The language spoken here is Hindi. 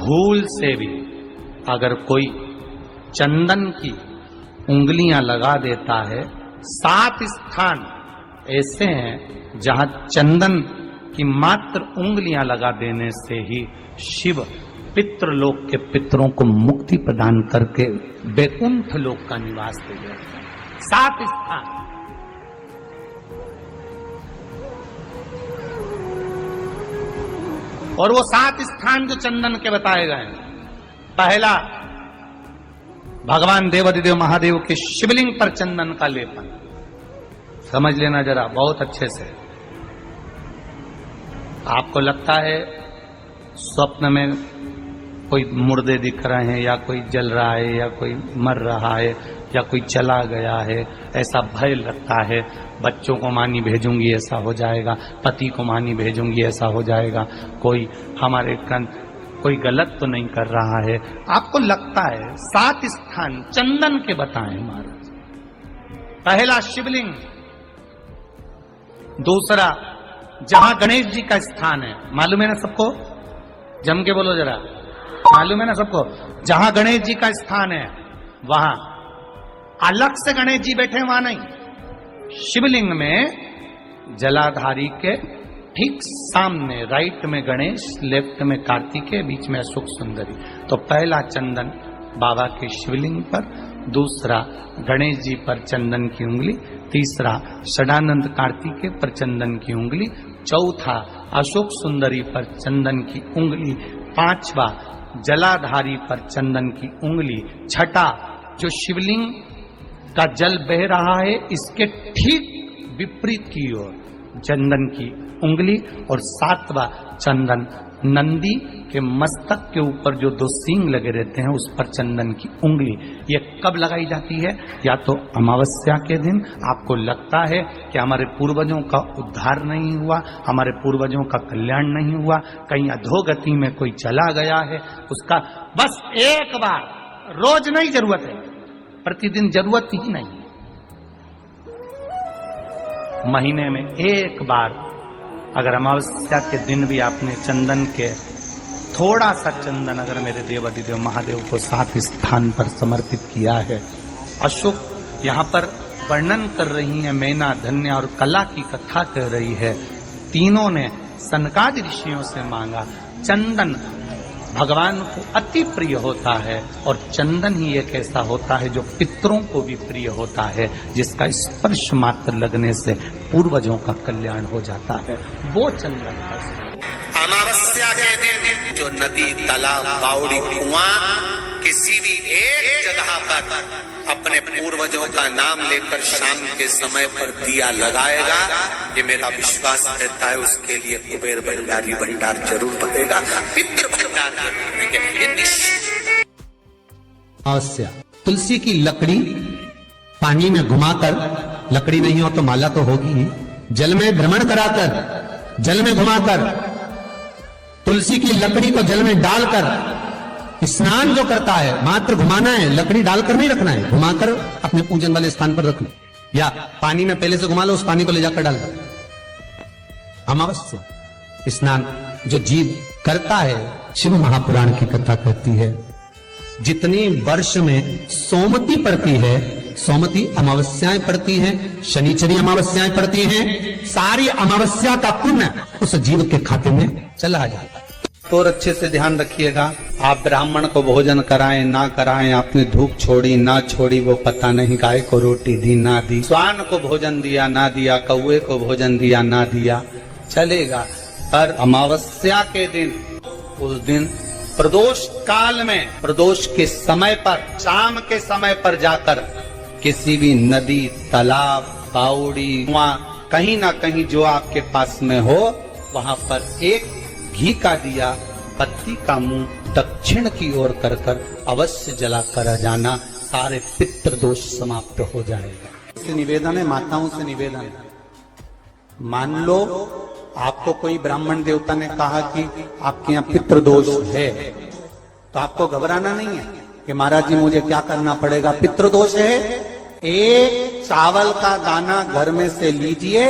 भूल से भी अगर कोई चंदन की उंगलियां लगा देता है, 7 स्थान ऐसे हैं जहां चंदन की मात्र उंगलियां लगा देने से ही शिव पितृलोक के पितरों को मुक्ति प्रदान करके वैकुंठ लोक का निवास दे देते हैं। 7 स्थान। और वो 7 स्थान जो चंदन के बताए गए हैं, पहला भगवान देवाधिदेव महादेव के शिवलिंग पर चंदन का लेपन। समझ लेना जरा बहुत अच्छे से। आपको लगता है स्वप्न में कोई मुर्दे दिख रहे हैं, या कोई जल रहा है, या कोई मर रहा है, या कोई चला गया है, ऐसा भय लगता है। बच्चों को मानी भेजूंगी ऐसा हो जाएगा, पति को मानी भेजूंगी ऐसा हो जाएगा, कोई हमारे कोई गलत तो नहीं कर रहा है, आपको लगता है। 7 स्थान चंदन के बताएं महाराज। पहला शिवलिंग, दूसरा जहां गणेश जी का स्थान है, मालूम है ना सबको? जम के बोलो जरा, मालूम है ना सबको? जहां गणेश जी का स्थान है वहां अलग से गणेश जी बैठे, वहां नहीं। शिवलिंग में जलाधारी के ठीक सामने राइट में गणेश, लेफ्ट में कार्तिकेय, बीच में अशोक सुंदरी। तो पहला चंदन बाबा के शिवलिंग पर, दूसरा गणेश जी पर चंदन की उंगली, तीसरा षडानंद कार्तिकेय पर चंदन की उंगली, चौथा अशोक सुंदरी पर चंदन की उंगली, पांचवा जलाधारी पर चंदन की उंगली, छठा जो शिवलिंग का जल बह रहा है इसके ठीक विपरीत की ओर चंदन की उंगली, और 7वां चंदन नंदी के मस्तक के ऊपर जो 2 सींग लगे रहते हैं उस पर चंदन की उंगली। ये कब लगाई जाती है? या तो अमावस्या के दिन। आपको लगता है कि हमारे पूर्वजों का उद्धार नहीं हुआ, हमारे पूर्वजों का कल्याण नहीं हुआ, कहीं अधोगति में कोई चला गया है, उसका बस एक बार, रोज नहीं जरूरत है, प्रतिदिन जरूरत ही नहीं, महीने में एक बार अगर अमावस्या के दिन भी आपने चंदन के थोड़ा सा चंदन अगर मेरे देवाधिदेव महादेव को 7 स्थान पर समर्पित किया है। अशोक यहाँ पर वर्णन कर रही है, मैना, धन्य और कला की कथा कह रही है। तीनों ने सनकादि ऋषियों से मांगा। चंदन भगवान को अति प्रिय होता है, और चंदन ही एक ऐसा होता है जो पितरों को भी प्रिय होता है, जिसका स्पर्श मात्र लगने से पूर्वजों का कल्याण हो जाता है, वो चंदन है। अमावस्या के दिन जो नदी, तालाब, बावड़ी, कुआं किसी भी एक जगह पर अपने पूर्वजों का नाम लेकर शाम के समय पर दिया लगाएगा, ये मेरा विश्वास रहता है, उसके लिए कुबेर भंडारी भंडार जरूर बनेगा, पितृ भंडार जरूर बनेगा। अवश्य तुलसी की लकड़ी पानी में घुमाकर, लकड़ी नहीं हो तो माला तो होगी ही, जल में भ्रमण कराकर, जल में घुमाकर, तुलसी की लकड़ी को जल में डालकर स्नान जो करता है, मात्र घुमाना है, लकड़ी डालकर नहीं रखना है, घुमाकर अपने पूजन वाले स्थान पर रखना, या पानी में पहले से घुमा लो, उस पानी को ले जाकर डाल दो। अमावस्या स्नान जो जीव करता है, शिव महापुराण की कथा कहती है, जितनी वर्ष में सोमती पड़ती है, सोमती अमावस्याएं पड़ती हैं, शनिचरी अमावस्याएं पड़ती हैं, सारी अमावस्या का पुण्य उस जीव के खाते में चला जाता है। तो अच्छे से ध्यान रखिएगा, आप ब्राह्मण को भोजन कराएं ना कराएं, आपने धूप छोड़ी ना छोड़ी वो पता नहीं, गाय को रोटी दी ना दी, स्वान को भोजन दिया ना दिया, कौवे को भोजन दिया ना दिया, चलेगा। पर अमावस्या के दिन, उस दिन प्रदोष काल में, प्रदोष के समय पर, शाम के समय पर जाकर किसी भी नदी, तालाब, बावड़ी, कुआं, कहीं ना कहीं जो आपके पास में हो, वहां पर एक घी का दिया, बत्ती का मुंह दक्षिण की ओर कर कर अवश्य जला कर जाना, सारे पितृ दोष समाप्त हो जाएगा। से निवेदन है, माताओं से निवेदन है, मान लो आपको कोई ब्राह्मण देवता ने कहा कि आपके यहाँ पितृ दोष है, तो आपको घबराना नहीं है कि महाराज जी मुझे क्या करना पड़ेगा। पितृ दोष है, एक चावल का दाना घर में से लीजिए,